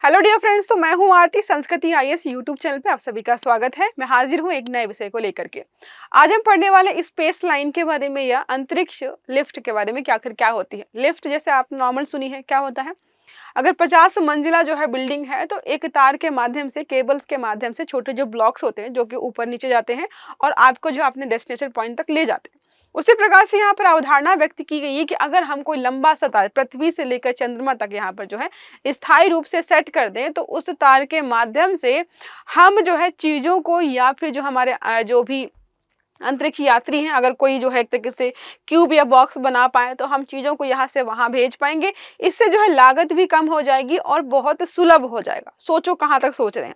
Hello dear friends, तो मैं हूं आरती। संस्कृति आईएएस यूट्यूब चैनल पे आप सभी का स्वागत है। मैं हाजिर हूं एक नए विषय को लेकर के। आज हम पढ़ने वाले स्पेस लाइन के बारे में या अंतरिक्ष लिफ्ट के बारे में कि आखिर क्या होती है। लिफ्ट जैसे आप नॉर्मल सुनी है, क्या होता है? अगर 50 मंजिला जो है बिल्डिंग है तो एक तार के माध्यम से, केबल्स के माध्यम से छोटे जो ब्लॉक्स होते हैं जो कि ऊपर नीचे जाते हैं और आपको जो अपने डेस्टिनेशन पॉइंट तक ले जाते हैं। उसी प्रकार से यहाँ पर अवधारणा व्यक्त की गई है कि अगर हम कोई लंबा सा तार पृथ्वी से लेकर चंद्रमा तक यहाँ पर जो है स्थायी रूप से सेट कर दें तो उस तार के माध्यम से हम जो है चीजों को या फिर जो हमारे जो भी अंतरिक्ष यात्री हैं, अगर कोई जो है एक तरीके से क्यूब या बॉक्स बना पाए तो हम चीज़ों को यहाँ से वहाँ भेज पाएंगे। इससे जो है लागत भी कम हो जाएगी और बहुत सुलभ हो जाएगा। सोचो कहाँ तक सोच रहे हैं।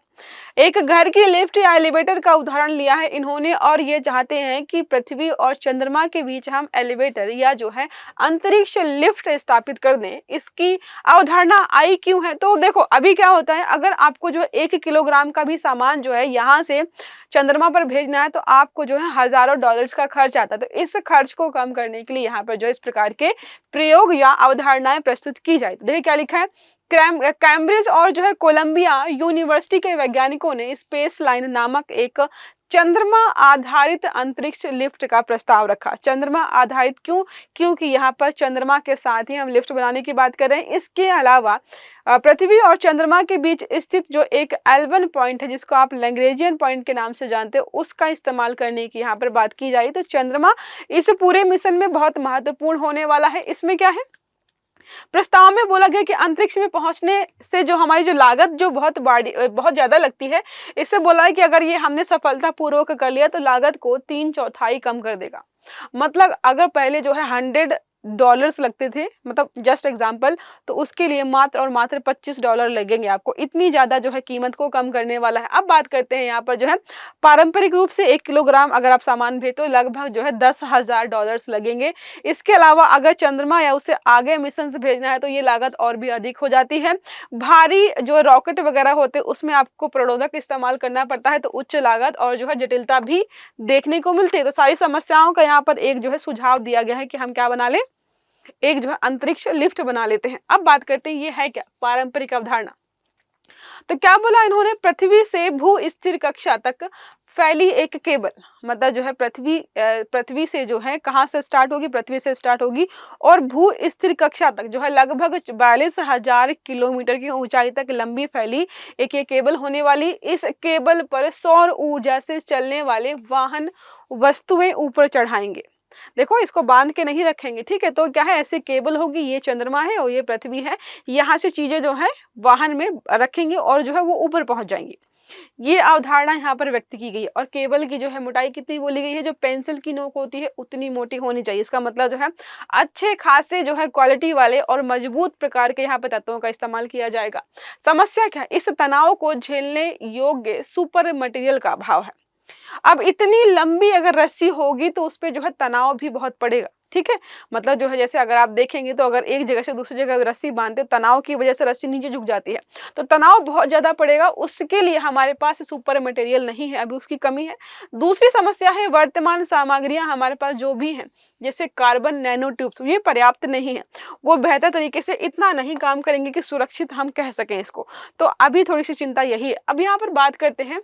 एक घर की लिफ्ट या एलिवेटर का उदाहरण लिया है इन्होंने और ये चाहते हैं कि पृथ्वी और चंद्रमा के बीच हम एलिवेटर या जो है अंतरिक्ष लिफ्ट स्थापित कर दें। इसकी अवधारणा आई क्यों है? तो देखो अभी क्या होता है, अगर आपको जो 1 किलोग्राम का भी सामान जो है यहाँ से चंद्रमा पर भेजना है तो आपको जो है हजारों डॉलर्स का खर्च आता है। तो इस खर्च को कम करने के लिए यहाँ पर जो इस प्रकार के प्रयोग या अवधारणाएं प्रस्तुत की जाए। तो देखिए क्या लिखा है। कैम्ब्रिज और जो है कोलंबिया यूनिवर्सिटी के वैज्ञानिकों ने स्पेस लाइन नामक एक चंद्रमा आधारित अंतरिक्ष लिफ्ट का प्रस्ताव रखा। चंद्रमा आधारित क्यों? क्योंकि यहाँ पर चंद्रमा के साथ ही हम लिफ्ट बनाने की बात कर रहे हैं। इसके अलावा पृथ्वी और चंद्रमा के बीच स्थित जो एक L1 पॉइंट है जिसको आप लैग्रेंजियन पॉइंट के नाम से जानते हो, उसका इस्तेमाल करने की यहाँ पर बात की जाए तो चंद्रमा इस पूरे मिशन में बहुत महत्वपूर्ण होने वाला है। इसमें क्या है, प्रस्ताव में बोला गया कि अंतरिक्ष में पहुंचने से जो हमारी जो लागत जो बहुत ज्यादा लगती है, इससे बोला है कि अगर ये हमने सफलतापूर्वक कर लिया तो लागत को 3/4 कम कर देगा। मतलब अगर पहले जो है $100 लगते थे, मतलब जस्ट एग्जांपल, तो उसके लिए मात्र और मात्र $25 लगेंगे आपको। इतनी ज्यादा जो है कीमत को कम करने वाला है। अब बात करते हैं यहाँ पर जो है पारंपरिक रूप से 1 किलोग्राम अगर आप सामान भेजो तो लगभग जो है $10,000 लगेंगे। इसके अलावा अगर चंद्रमा या उससे आगे मिशन से भेजना है तो ये लागत और भी अधिक हो जाती है। भारी जो रॉकेट वगैरह होते हैं उसमें आपको प्रणोदक इस्तेमाल करना पड़ता है, तो उच्च लागत और जो है जटिलता भी देखने को मिलती है। तो सारी समस्याओं का यहाँ पर एक जो है सुझाव दिया गया है कि हम क्या बना लें, एक जो है अंतरिक्ष लिफ्ट बना लेते हैं। अब बात करते हैं ये है क्या, पारंपरिक अवधारणा। तो क्या बोला इन्होंने, पृथ्वी से भू स्थिर कक्षा तक फैली एक केबल, मतलब जो है पृथ्वी से जो है कहाँ से स्टार्ट होगी, पृथ्वी से स्टार्ट होगी और भू स्थिर कक्षा तक जो है लगभग 42,000 किलोमीटर की ऊंचाई तक लंबी फैली एक ये केबल होने वाली। इस केबल पर सौर ऊर्जा से चलने वाले वाहन वस्तुएं ऊपर चढ़ाएंगे। देखो इसको बांध के नहीं रखेंगे, ठीक है। तो क्या है, ऐसी केबल होगी, ये चंद्रमा है और ये पृथ्वी है, यहाँ से चीजें जो है वाहन में रखेंगे और जो है वो ऊपर पहुंच जाएंगी। ये अवधारणा यहाँ पर व्यक्त की गई है। और केबल की जो है मोटाई कितनी बोली गई है, जो पेंसिल की नोक होती है उतनी मोटी होनी चाहिए। इसका मतलब जो है अच्छे खासे जो है क्वालिटी वाले और मजबूत प्रकार के यहाँ पे तत्वों का इस्तेमाल किया जाएगा। समस्या क्या है, इस तनाव को झेलने योग्य सुपर मटेरियल का अभाव है। अब इतनी लंबी अगर रस्सी होगी तो उस पर जो है तनाव भी बहुत पड़ेगा, ठीक है। मतलब जो है जैसे अगर आप देखेंगे तो अगर एक जगह से दूसरी जगह रस्सी बांधते तनाव की वजह से रस्सी नीचे झुक जाती है, तो तनाव बहुत ज्यादा पड़ेगा। उसके लिए हमारे पास सुपर मटेरियल नहीं है, अभी उसकी कमी है। दूसरी समस्या है, वर्तमान सामग्रियां हमारे पास जो भी हैं जैसे कार्बन नैनो ट्यूब्स, ये पर्याप्त नहीं है। वो बेहतर तरीके से इतना नहीं काम करेंगे कि सुरक्षित हम कह सकें इसको। तो अभी थोड़ी सी चिंता यही है। अब यहाँ पर बात करते हैं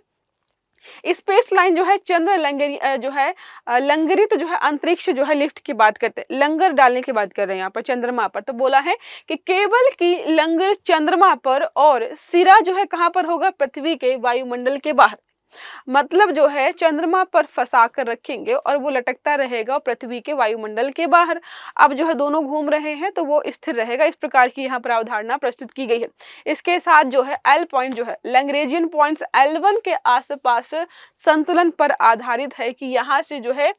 स्पेस लाइन जो है चंद्र लंगरित जो है अंतरिक्ष जो है लिफ्ट की बात करते हैं, लंगर डालने की बात कर रहे हैं यहाँ पर चंद्रमा पर। तो बोला है कि केबल की लंगर चंद्रमा पर और सिरा जो है कहाँ पर होगा, पृथ्वी के वायुमंडल के बाहर। मतलब जो है चंद्रमा पर फंसा कर रखेंगे और वो लटकता रहेगा पृथ्वी के वायुमंडल के बाहर। अब जो है दोनों घूम रहे हैं तो वो स्थिर रहेगा। इस प्रकार की यहाँ पर अवधारणा प्रस्तुत की गई है। इसके साथ जो है L पॉइंट जो है लैग्रेंजियन पॉइंट्स L1 के आसपास संतुलन पर आधारित है कि यहाँ से जो है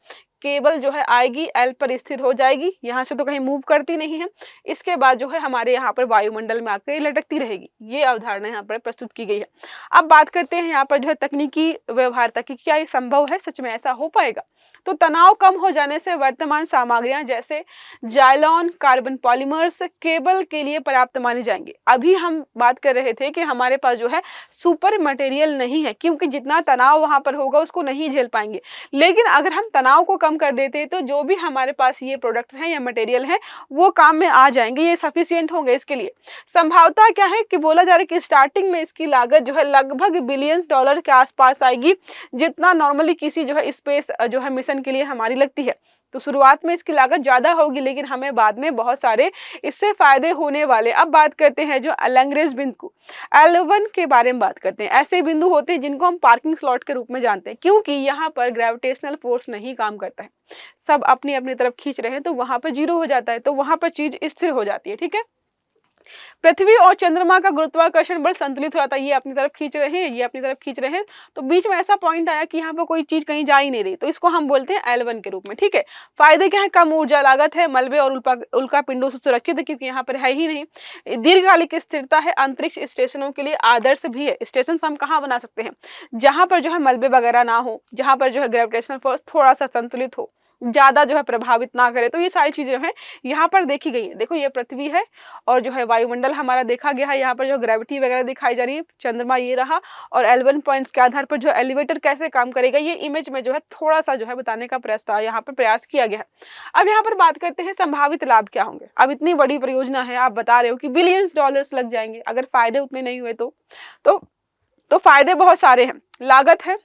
केबल जो है आएगी, L पर स्थिर हो जाएगी, यहाँ से तो कहीं मूव करती नहीं है। इसके बाद जो है हमारे यहाँ पर वायुमंडल में आकर लटकती रहेगी। ये अवधारणा यहाँ पर प्रस्तुत की गई है। अब बात करते हैं यहाँ पर जो है तकनीकी व्यवहार्यता की, क्या ये संभव है, सच में ऐसा हो पाएगा? तो तनाव कम हो जाने से वर्तमान सामग्रियां जैसे जाइलॉन, कार्बन पॉलीमर्स केबल के लिए पर्याप्त मानी जाएंगी। अभी हम बात कर रहे थे कि हमारे पास जो है सुपर मटेरियल नहीं है, क्योंकि जितना तनाव वहां पर होगा उसको नहीं झेल पाएंगे। लेकिन अगर हम तनाव को कम कम कर देते तो जो भी हमारे पास ये प्रोडक्ट्स हैं या मटेरियल हैं वो काम में आ जाएंगे, ये सफिशियंट होंगे इसके लिए। संभावना क्या है कि बोला जा रहा है कि स्टार्टिंग में इसकी लागत जो है लगभग बिलियंस डॉलर के आसपास आएगी, जितना नॉर्मली किसी जो है स्पेस जो है मिशन के लिए हमारी लगती है। तो शुरुआत में इसकी लागत ज़्यादा होगी, लेकिन हमें बाद में बहुत सारे इससे फायदे होने वाले। अब बात करते हैं जो लैग्रेंज बिंदु L1 के बारे में बात करते हैं। ऐसे बिंदु होते हैं जिनको हम पार्किंग स्लॉट के रूप में जानते हैं, क्योंकि यहाँ पर ग्रेविटेशनल फोर्स नहीं काम करता है, सब अपनी अपनी तरफ खींच रहे हैं, तो वहां पर जीरो हो जाता है, तो वहां पर चीज स्थिर हो जाती है। ठीक है, पृथ्वी और चंद्रमा का गुरुत्वाकर्षण बल संतुलित हो जाता है, ये अपनी तरफ खींच रहे हैं, ये अपनी तरफ खींच रहे हैं, तो बीच में ऐसा पॉइंट आया कि यहाँ पर कोई चीज कहीं जा ही नहीं रही, तो इसको हम बोलते हैं L1 के रूप में। ठीक है, फायदे क्या है? कम ऊर्जा लागत है, मलबे और उल्का पिंडों से सुरक्षित है क्योंकि यहाँ पर है ही नहीं, दीर्घकालिक स्थिरता है, अंतरिक्ष स्टेशनों के लिए आदर्श भी है। स्टेशन हम कहाँ बना सकते हैं? जहां पर जो है मलबे वगैरह ना हो, जहां पर जो है ग्रेविटेशनल फोर्स थोड़ा सा संतुलित हो, ज्यादा जो है प्रभावित ना करे, तो ये सारी चीजें हैं यहाँ पर देखी गई है। देखो ये पृथ्वी है और जो है वायुमंडल हमारा देखा गया है, यहाँ पर जो ग्रेविटी वगैरह दिखाई जा रही है, चंद्रमा ये रहा, और L1 पॉइंट्स के आधार पर जो एलिवेटर कैसे काम करेगा ये इमेज में जो है थोड़ा सा जो है बताने का यहाँ पर प्रयास किया गया है। अब यहाँ पर बात करते हैं संभावित लाभ क्या होंगे। अब इतनी बड़ी परियोजना है, आप बता रहे हो कि बिलियंस डॉलर्स लग जाएंगे, अगर फायदे उतने नहीं हुए तो फायदे बहुत सारे हैं। लागत है,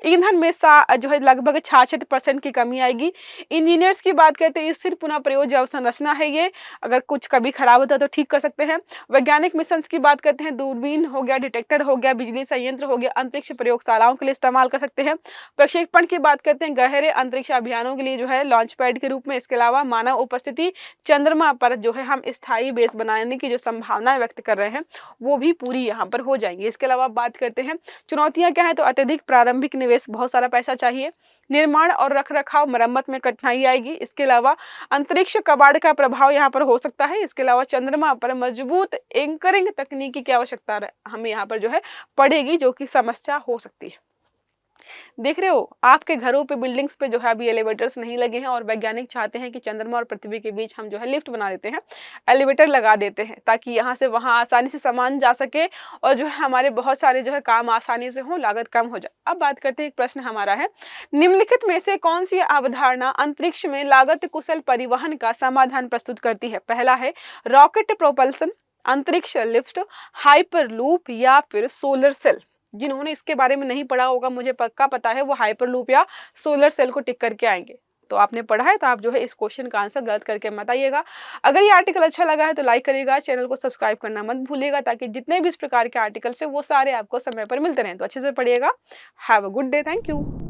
ईंधन में जो है लगभग 66% की कमी आएगी। इंजीनियर्स की बात करते हैं, स्थिर पुनः प्रयोग अवसंरचना है ये, अगर कुछ कभी खराब होता है तो ठीक कर सकते हैं। वैज्ञानिक मिशन की बात करते हैं, दूरबीन हो गया, डिटेक्टर हो गया, बिजली संयंत्र हो गया, अंतरिक्ष प्रयोगशालाओं के लिए इस्तेमाल कर सकते हैं। प्रक्षेपण की बात करते हैं, गहरे अंतरिक्ष अभियानों के लिए जो है लॉन्च पैड के रूप में। इसके अलावा मानव उपस्थिति चंद्रमा पर जो है हम स्थायी बेस बनाने की जो संभावनाएं व्यक्त कर रहे हैं वो भी पूरी यहाँ पर हो जाएंगी। इसके अलावा बात करते हैं चुनौतियां क्या है, तो अत्यधिक प्रारंभिक निवेश, बहुत सारा पैसा चाहिए, निर्माण और रखरखाव मरम्मत में कठिनाई आएगी। इसके अलावा अंतरिक्ष कबाड़ का प्रभाव यहाँ पर हो सकता है। इसके अलावा चंद्रमा पर मजबूत एंकरिंग तकनीकी की आवश्यकता हमें यहाँ पर जो है पड़ेगी, जो कि समस्या हो सकती है। देख रहे हो आपके घरों पे, बिल्डिंग्स पे जो है अभी एलिवेटर्स नहीं लगे हैं, और वैज्ञानिक चाहते हैं कि चंद्रमा और पृथ्वी के बीच हम जो है लिफ्ट बना देते हैं, एलिवेटर लगा देते हैं, ताकि यहाँ से वहाँ आसानी से सामान जा सके और जो है हमारे बहुत सारे जो है काम आसानी से हो, लागत कम हो जाए। अब बात करते हैं, एक प्रश्न हमारा है, निम्नलिखित में से कौन सी अवधारणा अंतरिक्ष में लागत कुशल परिवहन का समाधान प्रस्तुत करती है? पहला है रॉकेट प्रोपल्सन, अंतरिक्ष लिफ्ट, हाइपरलूप या फिर सोलर सेल। जिन्होंने इसके बारे में नहीं पढ़ा होगा, मुझे पक्का पता है, वो हाइपरलूप या सोलर सेल को टिक करके आएंगे। तो आपने पढ़ा है तो आप जो है इस क्वेश्चन का आंसर गलत करके मत आइएगा। अगर ये आर्टिकल अच्छा लगा है तो लाइक करिएगा, चैनल को सब्सक्राइब करना मत भूलिएगा, ताकि जितने भी इस प्रकार के आर्टिकल्स है वो सारे आपको समय पर मिलते रहें। तो अच्छे से पढ़िएगा। Have a good day, thank you.